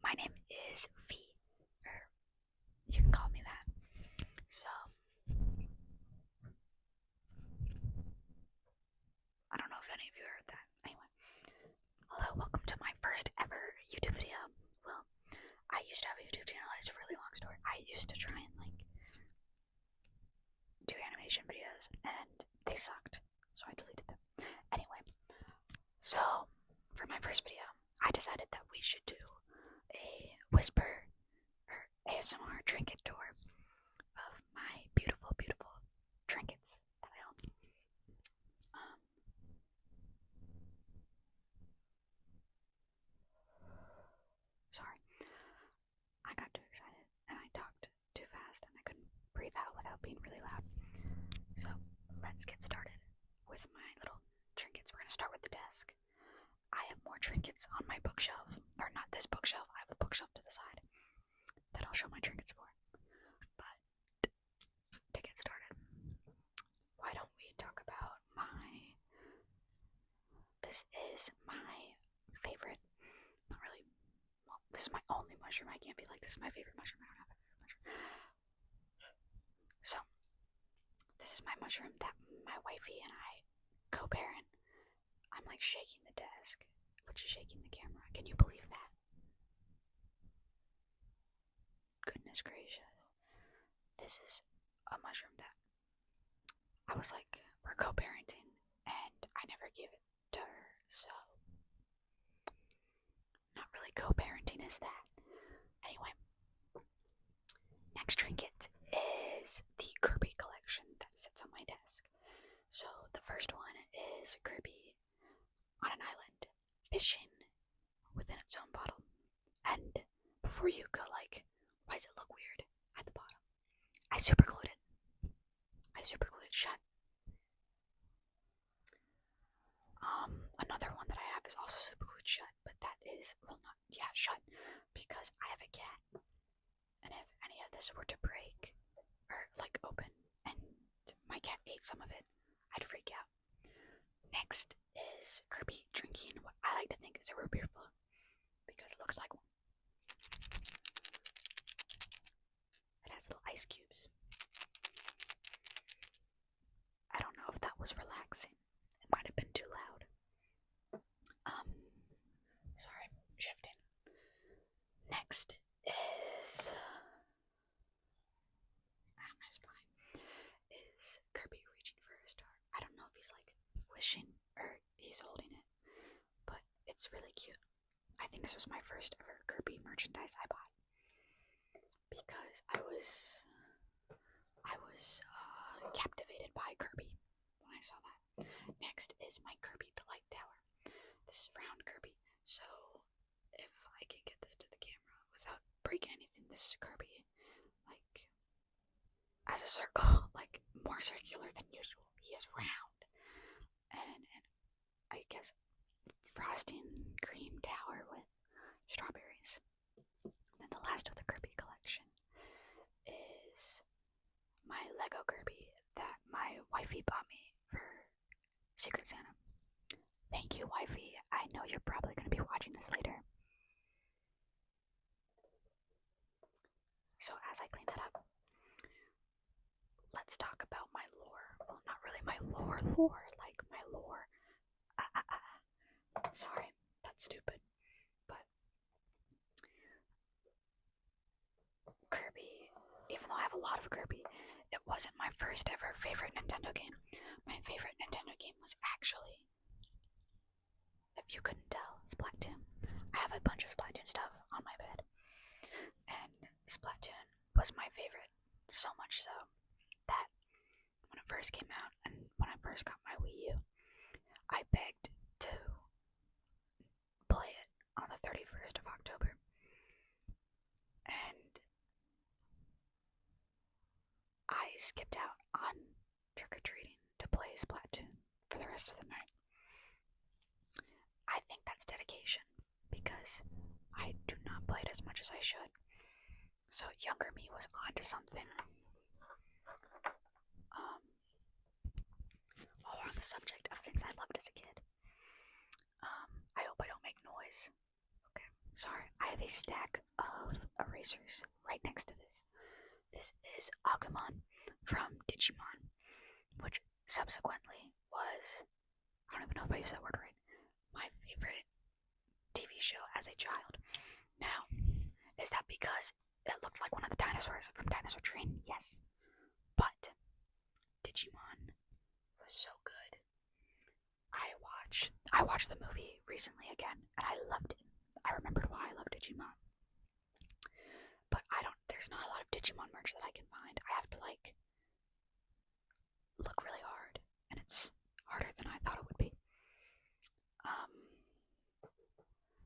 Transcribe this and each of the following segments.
My name is V, or you can call me that. So, I don't know if any of you heard that. Anyway, hello, welcome to my first ever YouTube video. Well, I used to have a YouTube channel. It's a really long story. I used to try and do animation videos, and they sucked, so I deleted them. Anyway, so for my first video, I decided that we should do a whisper or ASMR trinket tour of my beautiful, beautiful trinkets that I own. Sorry, I got too excited and I talked too fast and I couldn't breathe out without being really loud. So let's get started with my little trinkets. We're gonna start with the desk. I have more trinkets on my bookshelf, or not this bookshelf. I have a bookshelf to the side that I'll show my trinkets for. But to get started, why don't we talk about this is my favorite, not really, well, this is my only mushroom. I can't be like, this is my favorite mushroom. I don't have a favorite mushroom. So, this is my mushroom that my wifey and I co-parent. I'm like shaking the desk, which is shaking the camera. Can you believe that? Goodness gracious. This is a mushroom that I was like, we're co-parenting, and I never gave it to her, so not really co-parenting is that. Anyway, next trinket is the Kirby collection that sits on my desk. So the first one is Kirby on an island fishing within its own bottle. And before you go like, why does it look weird at the bottom? I super glued it. Shut. Another one that I have is also super glued shut, but that is, well, not, yeah, shut, because I have a cat, and if any of this were to break, or like open, and my cat ate some of it, I'd freak out. Next is Kirby drinking what I like to think is a root beer float, because it looks like one. It has little ice cubes. I don't know if that was relaxing. It might have been too loud. Sorry, shifting. Next is my spine is Kirby reaching for a star. I don't know if he's like wishing or he's holding it, but it's really cute. I think this was my first ever Kirby merchandise I bought because I was captivated by Kirby when I saw that. Next is my Kirby Delight Tower. This is round Kirby, so if I can get this to the camera without breaking anything, this is Kirby, like, as a circle, like, more circular than usual. He is round, and I guess frosting cream tower with strawberries. And then the last of the Kirby collection is my Lego Kirby that my wifey bought me for Secret Santa. Thank you, wifey. I know you're probably going to be watching this later. So as I clean that up, let's talk about my lore. Well, not really my lore, like my lore. Sorry, that's stupid. But Kirby, even though I have a lot of Kirby, it wasn't my first ever favorite Nintendo game. My favorite Nintendo game was actually, if you couldn't tell, Splatoon. I have a bunch of Splatoon stuff on my bed, and Splatoon was my favorite, so much so that when it first came out and when I first got my Wii U, I begged to play it on the 31st of October, and I skipped out on trick-or-treating to play Splatoon for the rest of the night. I think that's dedication, because I do not play it as much as I should. So younger me was onto something. While we're on the subject of things I loved as a kid, I hope I don't make noise. Okay, sorry, I have a stack of erasers right next to this. This is Agumon from Digimon, which subsequently was, I don't even know if I use that word right, my favorite TV show as a child. Now, is that because it looked like one of the dinosaurs from Dinosaur Train? Yes. But Digimon was so good. I watched the movie recently again, and I loved it. I remembered why I loved Digimon. But there's not a lot of Digimon merch that I can find. I have to, look really hard, and it's harder than I thought it would be.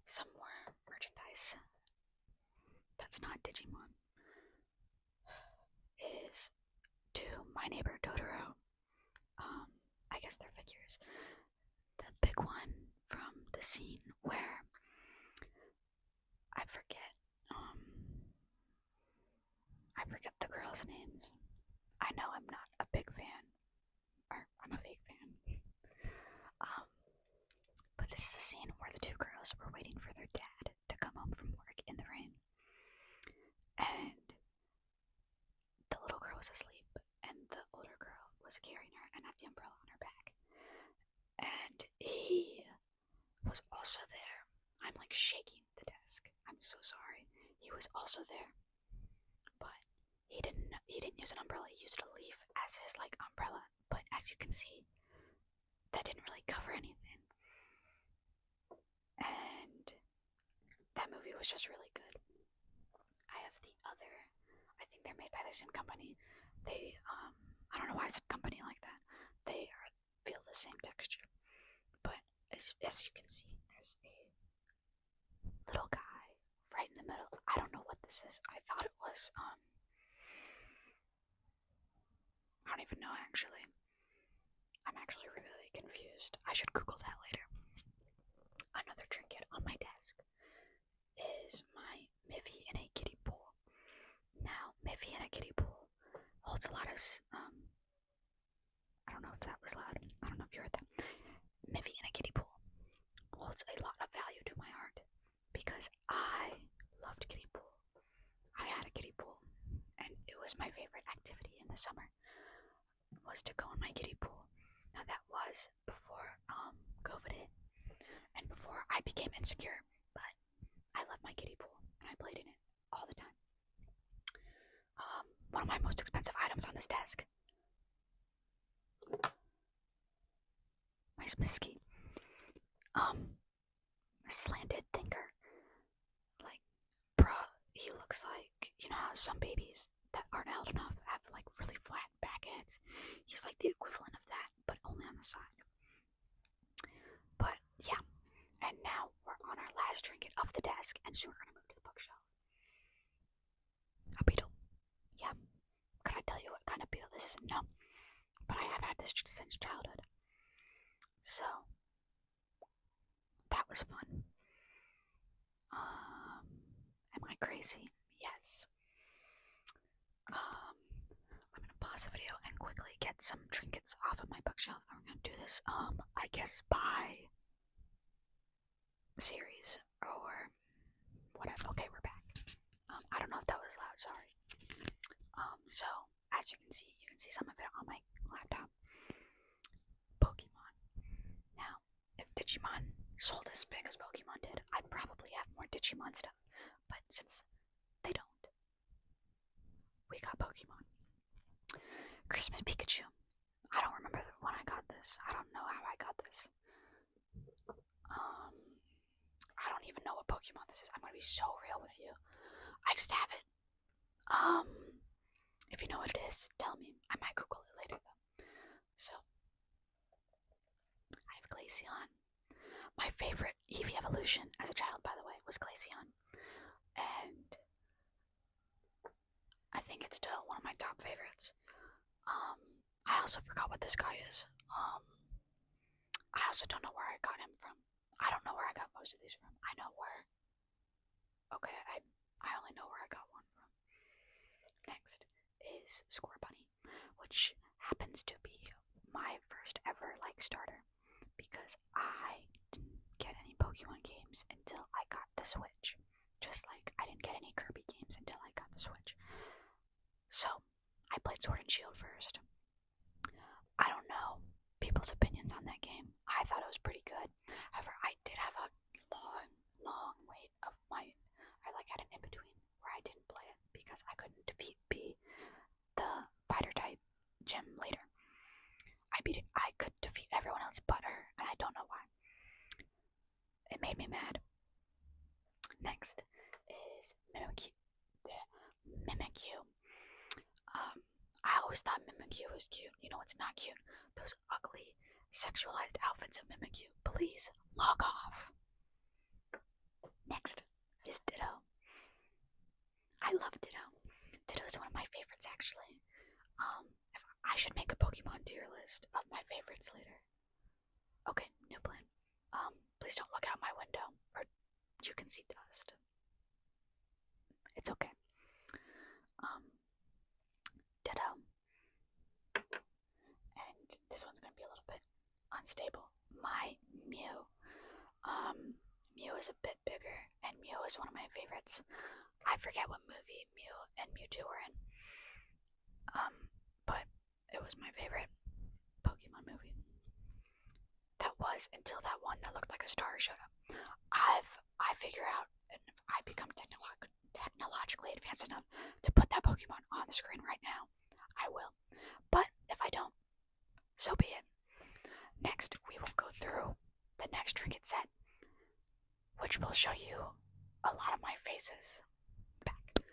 Some more merchandise that's not Digimon is to My Neighbor Totoro. I guess they're figures. The big one from the scene where I forget the girls' names. I know I'm not a big fan, or I'm a fake fan. But this is a scene where the two girls were waiting for their dad to come home from work in the rain. And the little girl was asleep, and the older girl was carrying her and had the umbrella on her back. And he was also there. I'm shaking the desk. I'm so sorry. He was also there, but he didn't use an umbrella. He used a leaf as his umbrella. But as you can see, that didn't really cover anything. And that movie was just really good. I have the other. I think they're made by the same company. They I don't know why I said company like that. They feel the same texture. But as you can see, there's a little guy right in the middle. I don't know what this is. I thought it was I don't even know actually. I'm actually really confused. I should Google that later. Another trinket on my desk is my Miffy in a kiddie pool. Now, Miffy in a kiddie pool holds a lot of I don't know if that was loud. I don't know if you heard that. Miffy in a kiddie pool holds a lot of value to my heart because I loved kiddie pool. I had a kiddie pool, and it was my favorite activity in the summer, was to go in my kiddie pool. Now that was before COVID hit, and before I became insecure, but I loved my kiddie pool, and I played in it all the time. One of my most expensive items on this desk, my Smisky, slanted thinker. Bruh, he looks like, you know how some babies that aren't held enough have really flat back heads. He's the equivalent of that, but only on the side. But yeah, and now we're on our last trinket of the desk, and soon we're gonna move to the bookshelf. A beetle. Yeah. Could I tell you what kind of beetle this is? No. But I have had this since childhood. So that was fun. Am I crazy? Yes. I'm gonna pause the video and quickly get some trinkets off of my bookshelf. And we're gonna do this, I guess by series or whatever. Okay, we're back. I don't know if that was loud, sorry. So as you can see some of it on my laptop. Pokemon. Now, if Digimon sold as big as Pokemon did, I'd probably have more Digimon stuff. But since they don't, we got Pokemon. Christmas Pikachu. I don't remember when I got this. I don't know how I got this. I don't even know what Pokemon this is. I'm gonna be so real with you. I just have it. If you know what it is, tell me. I might Google it later though. So, I have Glaceon. My favorite Eevee evolution as a child, by the way, was Glaceon. And I think it's still one of my top favorites. I also forgot what this guy is. I also don't know where I got him from. I don't know where I got most of these from. I know where. Okay, I only know where I got one from. Next is Scorbunny, which happens to be my first ever starter because I didn't get any Pokemon games until I got the Switch, just like You know what's not cute? Those ugly, sexualized outfits of Mimikyu. Please, log off. Next is Ditto. I love Ditto. Ditto is one of my favorites, actually. If I should make a Pokemon tier list of my favorites later. Okay, new plan. Please don't look out my window, or you can see dust. It's okay. Ditto. And this one's gonna be a little bit unstable. My Mew. Mew is a bit bigger, and Mew is one of my favorites. I forget what movie Mew and Mewtwo were in. But it was my favorite Pokemon movie. That was until that one that looked like a star showed up. I figure out, and if I become technologically advanced enough to put that Pokemon on the screen right now, I will. But if I don't, so be it. Next, we will go through the next trinket set, which will show you a lot of my faces back.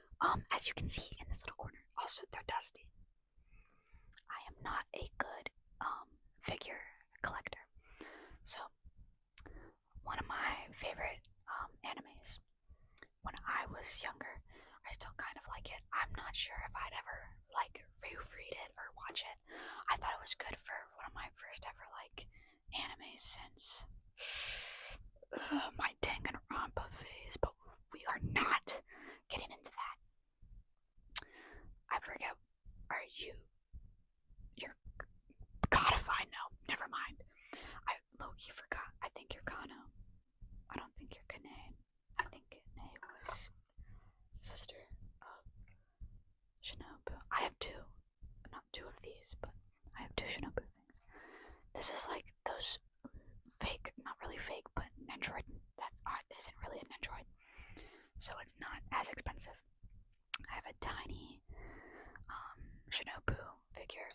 As you can see in this little corner, also they're dusty. I am not a good figure collector. So, one of my favorite animes, when I was younger, I still kind of like it. I'm not sure if I'd ever reread it or watch it. I thought it was good for one of my first ever animes since my Danganronpa phase, but we are not getting into that. I forget. You're codified? No, never mind. I low-key forgot. I think you're Kano. I don't think you're Kane. I think Kane was sister of Shinobu. I have two. Not two of these, but I have two Shinobu things. This is like those fake, not really fake, but Nendroid. That's art isn't really a Nendroid, so it's not as expensive. I have a tiny Shinobu figure.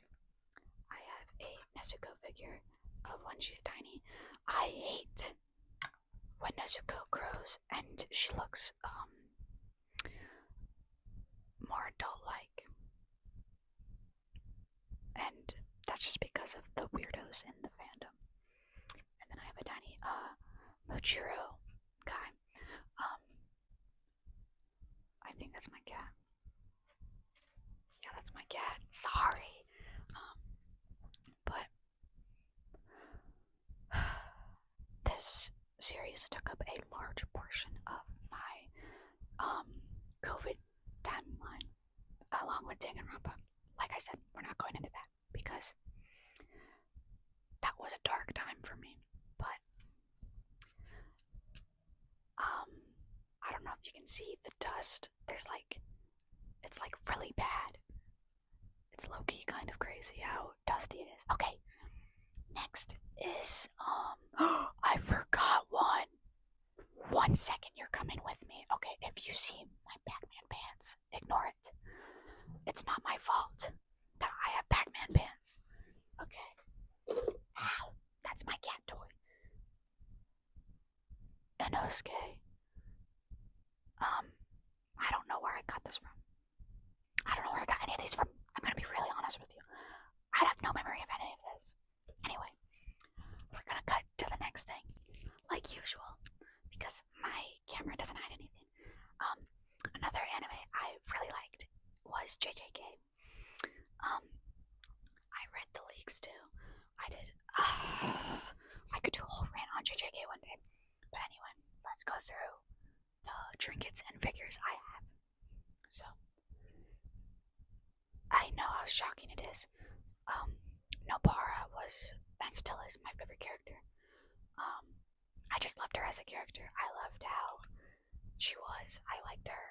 I have a Nezuko figure of when she's tiny. I hate when Nezuko grows and she looks more adult-like, and that's just because of the weirdos in the fandom. And then I have a tiny Mochiro guy. I think that's my cat. Yeah, that's my cat. Sorry. But this series took up a large portion of my COVID timeline, along with Danganronpa. Like I said, we're not going into that because that was a dark time for me. But I don't know if you can see the dust. There's it's really bad. It's low-key kind of crazy how dusty it is. Okay, next is I forgot one. 1 second, you're coming with me. Okay, if you see my Pac-Man pants, ignore it. It's not my fault that I have Pac-Man pants. Okay. Ow, that's my cat toy. Inosuke. I don't know where I got this from. I don't know where I got any of these from. I'm gonna be really honest with you. I have no memory of any of this. Anyway, we're gonna cut to the next thing, like usual, because my camera doesn't hide anything. Another anime I really liked was JJK. I read the leaks too. I did. I could do a whole rant on JJK one day. But anyway, let's go through the trinkets and figures I have. So, I know how shocking it is. Nobara was, and still is, my favorite character. I just loved her as a character. I loved how she was. I liked her,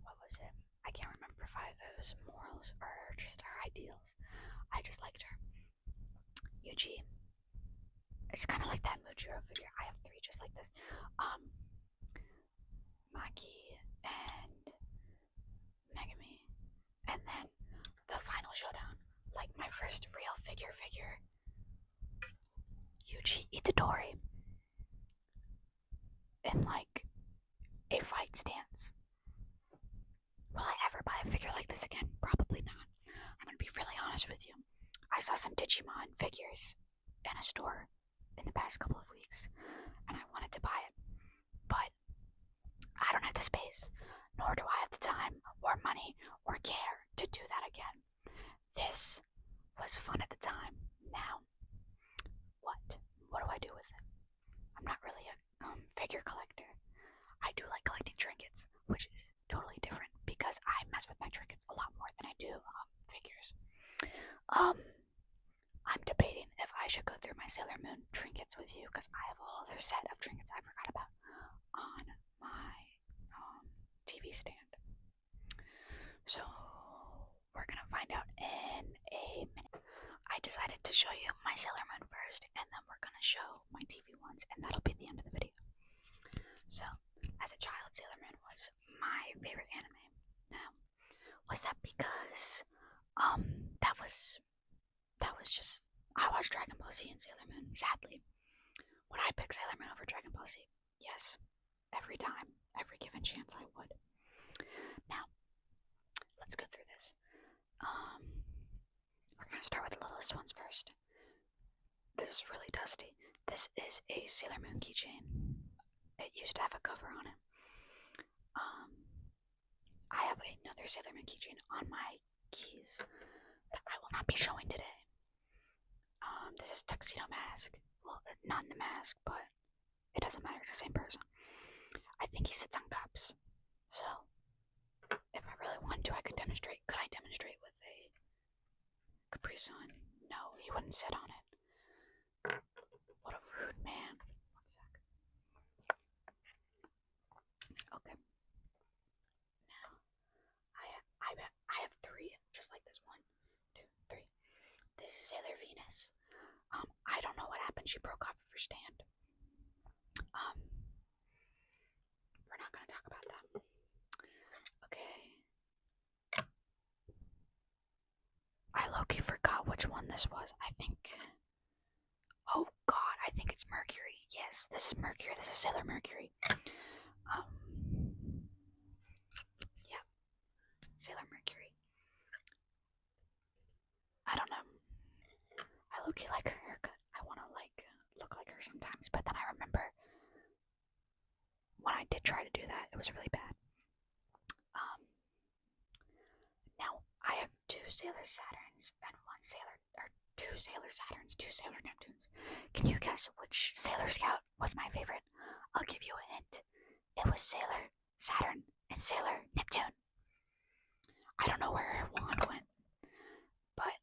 what was it? I can't remember if it was morals or just her ideals. I just liked her. Yuji. It's kind of like that Mujiro figure. I have 3 just like this. Maki and Megami. And then the final showdown, like my first real figure, Yuji Itadori, in a fight stance. Will I ever buy a figure like this again? Probably not. I'm gonna be really honest with you. saw some Digimon figures in a store in the past couple of weeks, and I wanted to buy it, but I don't have the space, nor do I have the time, or money, or care to do that again. This was fun at the time. Now, what? What do I do with it? I'm not really a figure collector. I do like collecting trinkets, which is totally different because I mess with my trinkets a lot more than I do figures. I'm debating if I should go through my Sailor Moon trinkets with you because I have a whole other set of trinkets I forgot about on my TV stand. So we're gonna find out in a minute. I decided to show you my Sailor Moon first, and then we're gonna show my TV ones, and that'll be the end of the video. So, as a child, Sailor Moon was my favorite anime. Now, was that because that was just I watched Dragon Ball Z and Sailor Moon. Sadly, would I pick Sailor Moon over Dragon Ball Z? Yes, every time, every given chance I would. Now, let's go through this. We're gonna start with the littlest ones first. This is really dusty. This is a Sailor Moon keychain. It used to have a cover on it. I have another Sailor Moon keychain on my keys that I will not be showing today. This is Tuxedo Mask. Well, not in the mask, but it doesn't matter. It's the same person. I think he sits on cups. So, if I really wanted to, I could demonstrate. Could I demonstrate with a Capri Sun? No, he wouldn't sit on it. What a rude man. 1 sec. Okay. Now, I have 3, just like this. 1, 2, 3. This is Sailor Venus. I don't know what happened. She broke off of her stand. We're not gonna talk about that. Okay. I low-key forgot which one this was. I think. Oh God, I think it's Mercury. Yes, this is Mercury. This is Sailor Mercury. Yeah, Sailor Mercury. I don't know. I low-key like her haircut. I want to look like her sometimes, but then I remember when I did try to do that, it was really bad. Now I have 2 Sailor Saturns and 2 Sailor Saturns, 2 Sailor Neptunes. Can you guess which Sailor Scout was my favorite? I'll give you a hint. It was Sailor Saturn and Sailor Neptune. I don't know where her wand went, but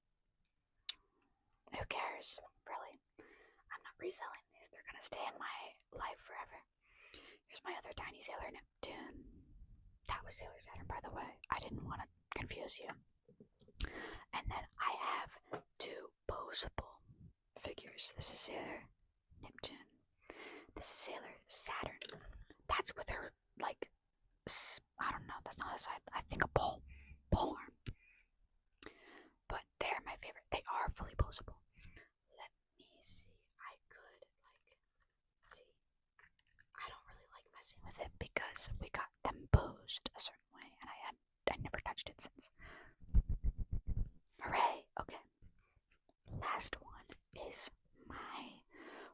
who cares, really? I'm not reselling these. They're gonna stay in my life forever. Here's my other tiny Sailor Neptune. That was Sailor Saturn, by the way. I didn't want to confuse you. And then I have 2 posable figures. This is Sailor Neptune. This is Sailor Saturn. That's with her, I don't know, that's not a side, I think a pole arm. But they're my favorite. They are fully posable. Let me see. I don't really like messing with it because we got them posed a certain way, and I never touched it since. Hooray! Okay. Last one is my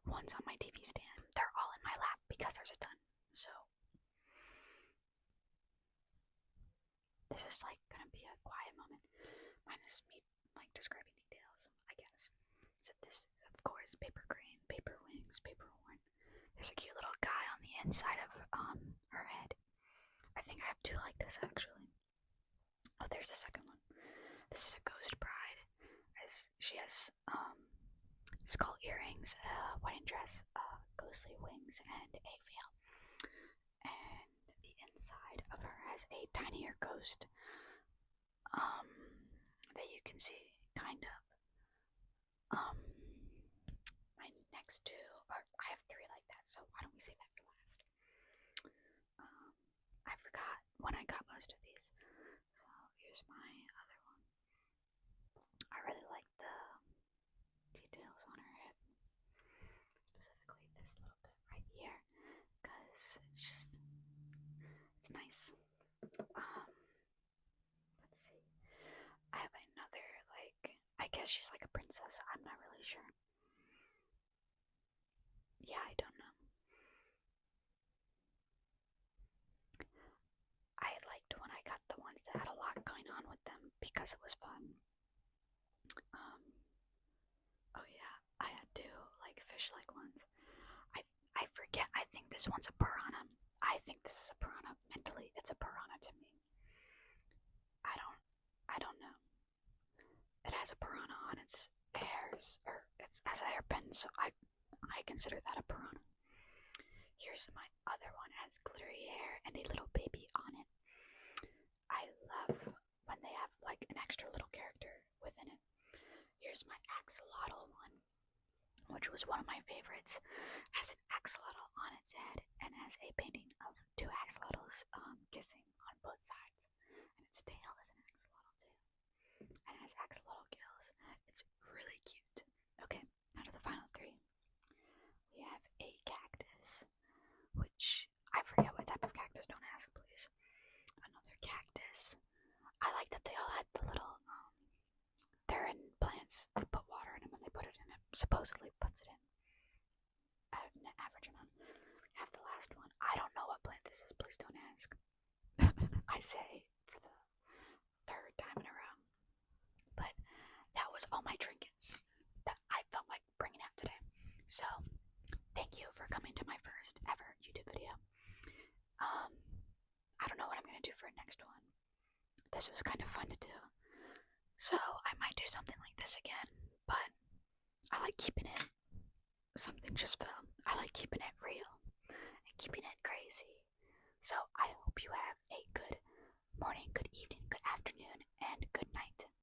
ones on my TV stand. They're all in my lap because there's a ton. So this is gonna be a quiet moment. Minus me describing details, I guess. So this, of course, paper crane, paper wings, paper horn. There's a cute little guy on the inside of her head. I think I have 2 like this actually. Oh, there's the second one. This is a ghost bride, as she has skull earrings, wedding dress, ghostly wings, and a veil. And the inside of her has a tinier ghost that you can see, kind of. My next 2, I have 3 like that, so why don't we save that for last? I forgot when I got most of these, so here's my other one. I really like the details on her hip, specifically this little bit right here, because it's nice. Let's see. I have another, I guess she's like a princess. pronounces. I'm not really sure. Yeah, I don't know. I liked when I got the ones that had a lot going on with them because it was fun. Um, oh yeah, I had two like fish-like ones. I forget. I think this one's a piranha. I think this is a piranha. Mentally, it's a piranha to me. I don't know. It has a piranha on its hairs, or it has a hairpin, so I consider that a piranha. Here's my other one. It has glittery hair and a little baby on it. I love when they have like an extra little character within it. Here's my axolotl one, which was one of my favorites. It has an axolotl on its head and has a painting of two axolotls kissing on both sides. And its tail is an axolotl tail. And it has axolotl gills. It's really cute. Okay, now to the final three. We have a cactus, which I forget what type of cactus, don't ask please. Another cactus. I like that they all had the little, they're in plants, they put water in them and they put it in it, supposedly puts it in an average amount. We have the last one. I don't know what plant this is, please don't ask. I say for the third time in a row. But that was all my trinkets that I felt like bringing out today. So, thank you for coming to my first ever YouTube video. I don't know what I'm going to do for a next one. This was kind of fun to do. So, I might do something like this again, but I like keeping it something just fun. I like keeping it real and keeping it crazy. So, I hope you have a good morning, good evening, good afternoon, and good